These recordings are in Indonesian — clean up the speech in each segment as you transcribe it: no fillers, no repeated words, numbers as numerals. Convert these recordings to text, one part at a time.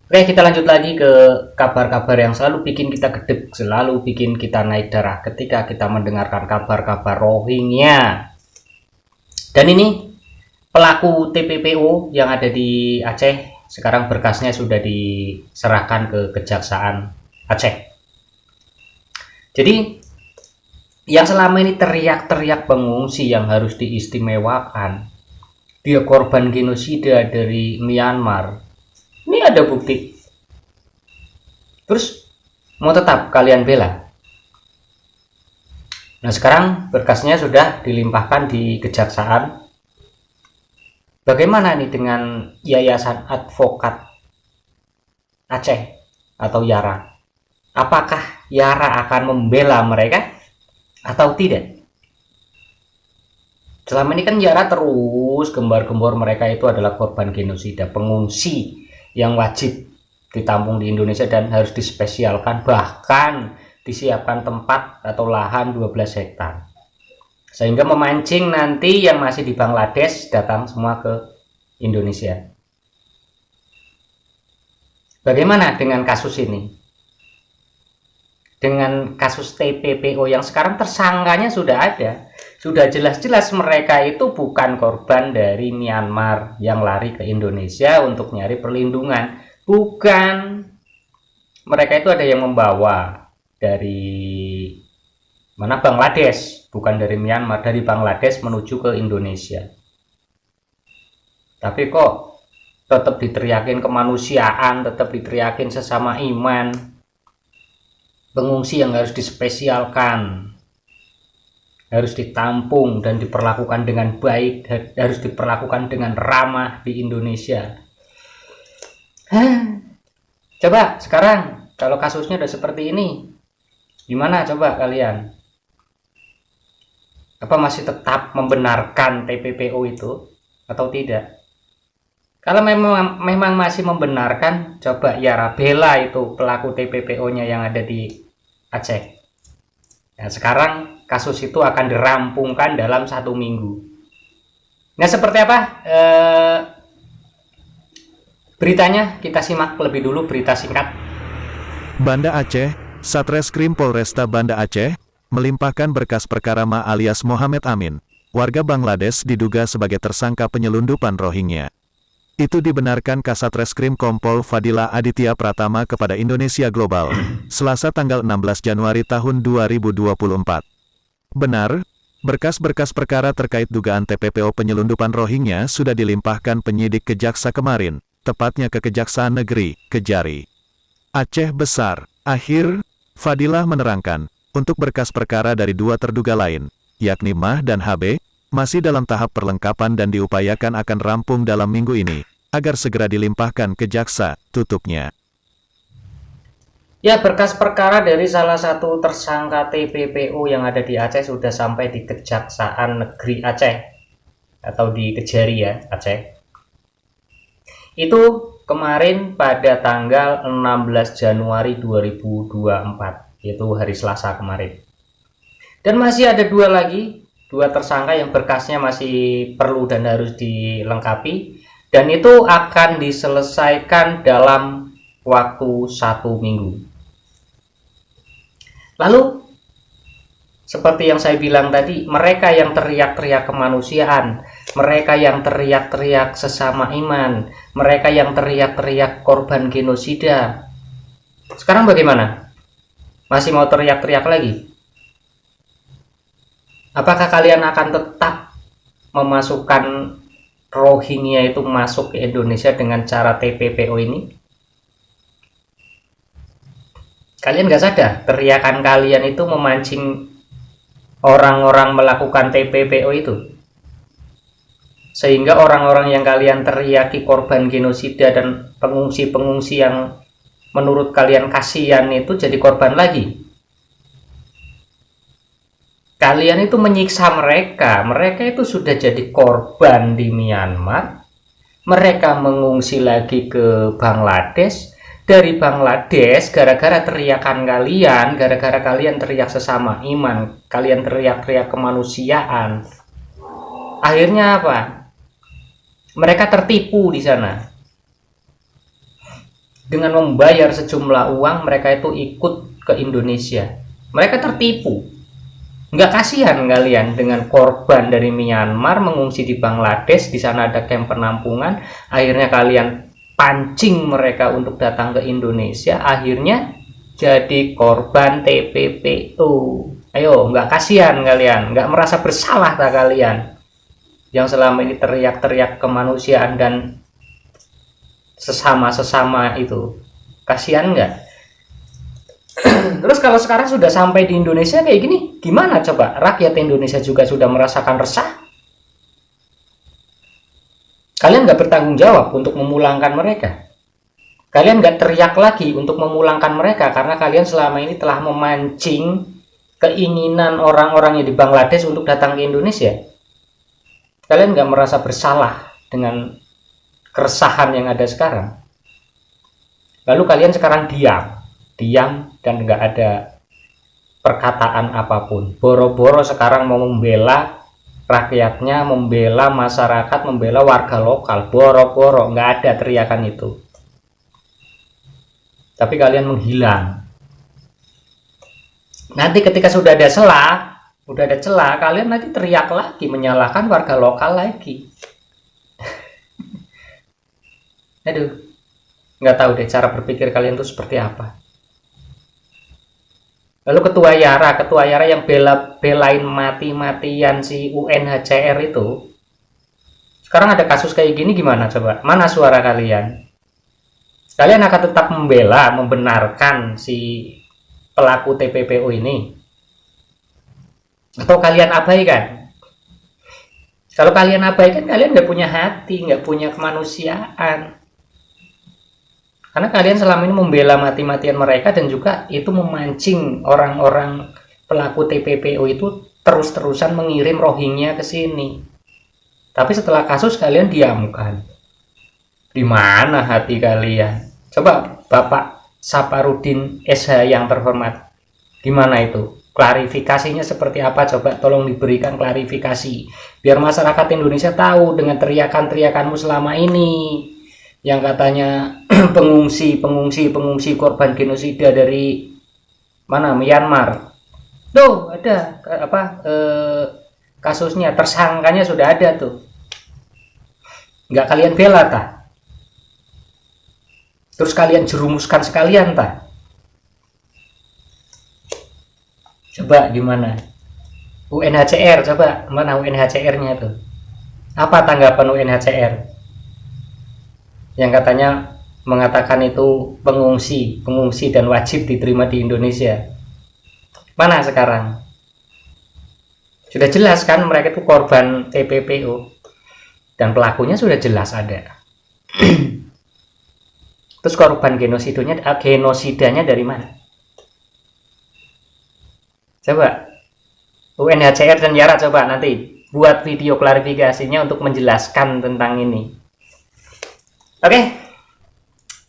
Oke, kita lanjut lagi ke kabar-kabar yang selalu bikin kita gedeg, selalu bikin kita naik darah ketika kita mendengarkan kabar-kabar Rohingya. Dan ini pelaku TPPO yang ada di Aceh, sekarang berkasnya sudah diserahkan ke Kejaksaan Aceh. Jadi, yang selama ini teriak-teriak pengungsi yang harus diistimewakan, dia korban genosida dari Myanmar. Ini ada bukti. Terus mau tetap kalian bela? Nah, sekarang berkasnya sudah dilimpahkan di kejaksaan. Bagaimana nih dengan Yayasan Advokat Aceh atau YARA? Apakah YARA akan membela mereka atau tidak? Selama ini kan YARA terus gembar-gembor mereka itu adalah korban genosida, pengungsi yang wajib ditampung di Indonesia dan harus dispesialkan, bahkan disiapkan tempat atau lahan 12 hektar. Sehingga memancing nanti yang masih di Bangladesh datang semua ke Indonesia. Bagaimana dengan kasus ini? Dengan kasus TPPO yang sekarang tersangkanya sudah ada. Sudah jelas-jelas mereka itu bukan korban dari Myanmar yang lari ke Indonesia untuk nyari perlindungan. Bukan. Mereka itu ada yang membawa dari mana, Bangladesh, bukan dari Myanmar, dari Bangladesh menuju ke Indonesia. Tapi kok tetap diteriakin kemanusiaan, tetap diteriakin sesama iman, pengungsi yang harus dispesialkan, harus ditampung dan diperlakukan dengan baik, harus diperlakukan dengan ramah di Indonesia. Coba sekarang kalau kasusnya udah seperti ini, gimana coba kalian? Apa masih tetap membenarkan TPPO itu atau tidak? Kalau memang masih membenarkan, coba YARA bela itu pelaku TPPO-nya yang ada di Aceh. Nah, sekarang kasus itu akan dirampungkan dalam 1 minggu. Nah, seperti apa beritanya? Kita simak lebih dulu berita singkat. Banda Aceh, Satreskrim Polresta Banda Aceh, melimpahkan berkas perkara Ma alias Mohamed Amin, warga Bangladesh diduga sebagai tersangka penyelundupan Rohingya. Itu dibenarkan Kasatreskrim Kompol Fadila Aditya Pratama kepada Indonesia Global, Selasa tanggal 16 Januari tahun 2024. Benar, berkas-berkas perkara terkait dugaan TPPO penyelundupan Rohingya sudah dilimpahkan penyidik ke Jaksa kemarin, tepatnya ke Kejaksaan Negeri, Kejari, Aceh Besar. Akhir, Fadilah menerangkan, untuk berkas perkara dari dua terduga lain, yakni Mah dan HB, masih dalam tahap perlengkapan dan diupayakan akan rampung dalam minggu ini, agar segera dilimpahkan ke jaksa, tutupnya. Ya, berkas perkara dari salah satu tersangka TPPO yang ada di Aceh sudah sampai di Kejaksaan Negeri Aceh atau di Kejari ya, Aceh. Itu kemarin pada tanggal 16 Januari 2024, yaitu hari Selasa kemarin. Dan masih ada dua tersangka yang berkasnya masih perlu dan harus dilengkapi, dan itu akan diselesaikan dalam waktu 1 minggu. Lalu, seperti yang saya bilang tadi, mereka yang teriak-teriak kemanusiaan, mereka yang teriak-teriak sesama iman, mereka yang teriak-teriak korban genosida, sekarang bagaimana? Masih mau teriak-teriak lagi? Apakah kalian akan tetap memasukkan Rohingya itu masuk ke Indonesia dengan cara TPPO ini? Kalian nggak sadar teriakan kalian itu memancing orang-orang melakukan TPPO itu, sehingga orang-orang yang kalian teriaki korban genosida dan pengungsi-pengungsi yang menurut kalian kasihan itu jadi korban lagi. Kalian itu menyiksa mereka itu sudah jadi korban di Myanmar, mereka mengungsi lagi ke Bangladesh. Dari Bangladesh, gara-gara teriakan kalian, gara-gara kalian teriak sesama iman, kalian teriak-teriak kemanusiaan, akhirnya apa? Mereka tertipu di sana. dengan membayar sejumlah uang mereka itu ikut ke Indonesia. Mereka tertipu. Nggak kasihan kalian dengan korban dari Myanmar mengungsi di Bangladesh, di sana ada kamp penampungan, akhirnya kalian pancing mereka untuk datang ke Indonesia, akhirnya jadi korban TPPO. Ayo, nggak kasihan kalian, nggak merasa bersalah tak kalian yang selama ini teriak-teriak kemanusiaan dan sesama-sesama itu, kasihan nggak? Terus kalau sekarang sudah sampai di Indonesia kayak gini, gimana coba? Rakyat Indonesia juga sudah merasakan resah. Kalian nggak bertanggung jawab untuk memulangkan mereka. Kalian nggak teriak lagi untuk memulangkan mereka karena kalian selama ini telah memancing keinginan orang-orang yang di Bangladesh untuk datang ke Indonesia. Kalian nggak merasa bersalah dengan keresahan yang ada sekarang. Lalu kalian sekarang diam dan nggak ada perkataan apapun. Boro-boro sekarang mau membela rakyatnya, membela masyarakat, membela warga lokal. Boro-boro nggak ada teriakan itu. Tapi kalian menghilang. Nanti ketika sudah ada celah, kalian nanti teriak lagi, menyalahkan warga lokal lagi. Aduh, nggak tahu deh cara berpikir kalian tuh seperti apa. Lalu ketua Yara yang belain mati-matian si UNHCR itu, sekarang ada kasus kayak gini gimana coba? Mana suara kalian? Kalian akan tetap membela, membenarkan si pelaku TPPO ini? Atau kalian abaikan? Kalau kalian abaikan, kalian nggak punya hati, nggak punya kemanusiaan. Karena kalian selama ini membela mati-matian mereka dan juga itu memancing orang-orang pelaku TPPO itu terus-terusan mengirim Rohingya ke sini. Tapi setelah kasus kalian diamkan. Di mana hati kalian? Coba Bapak Saparudin SH yang terhormat, gimana itu? Klarifikasinya seperti apa? Coba tolong diberikan klarifikasi biar masyarakat Indonesia tahu dengan teriakan-teriakanmu selama ini yang katanya pengungsi korban genosida dari mana, Myanmar. Tuh ada kasusnya, tersangkanya sudah ada tuh. Nggak kalian bela tak? Terus kalian jerumuskan sekalian tak? Coba gimana? UNHCR, coba mana UNHCR-nya tuh? Apa tanggapan UNHCR? Yang katanya mengatakan itu pengungsi dan wajib diterima di Indonesia. Mana sekarang? Sudah jelas kan mereka itu korban TPPO dan pelakunya sudah jelas ada. Terus korban genosidanya dari mana? Coba UNHCR dan Yara coba nanti buat video klarifikasinya untuk menjelaskan tentang ini. Oke,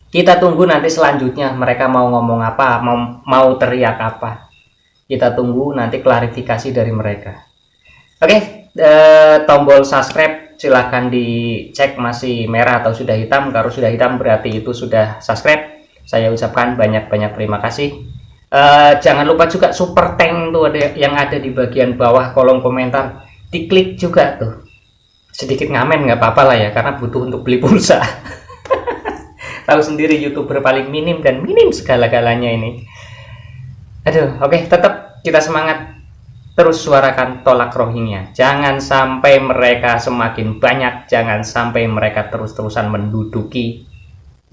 kita tunggu nanti selanjutnya mereka mau ngomong apa, mau teriak apa. Kita tunggu nanti klarifikasi dari mereka. Oke, tombol subscribe silahkan dicek masih merah atau sudah hitam. Kalau sudah hitam berarti itu sudah subscribe. Saya ucapkan banyak-banyak terima kasih. Jangan lupa juga super thank tuh yang ada di bagian bawah kolom komentar, diklik juga tuh. Sedikit ngamen nggak apa-apa lah ya, karena butuh untuk beli pulsa. Tahu sendiri YouTuber paling minim dan minim segala-galanya ini. Aduh, oke, tetap kita semangat. Terus suarakan tolak Rohingya. Jangan sampai mereka semakin banyak, jangan sampai mereka terus-terusan menduduki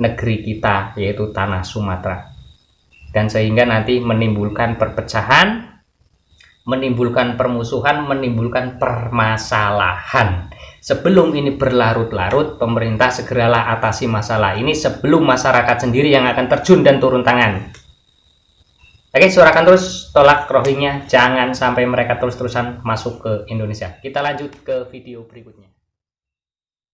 negeri kita, yaitu tanah Sumatera. Dan sehingga nanti menimbulkan perpecahan, menimbulkan permusuhan, menimbulkan permasalahan. Sebelum ini berlarut-larut, pemerintah segeralah atasi masalah ini sebelum masyarakat sendiri yang akan terjun dan turun tangan. Oke, suarakan terus tolak Rohingya, jangan sampai mereka terus-terusan masuk ke Indonesia. Kita lanjut ke video berikutnya.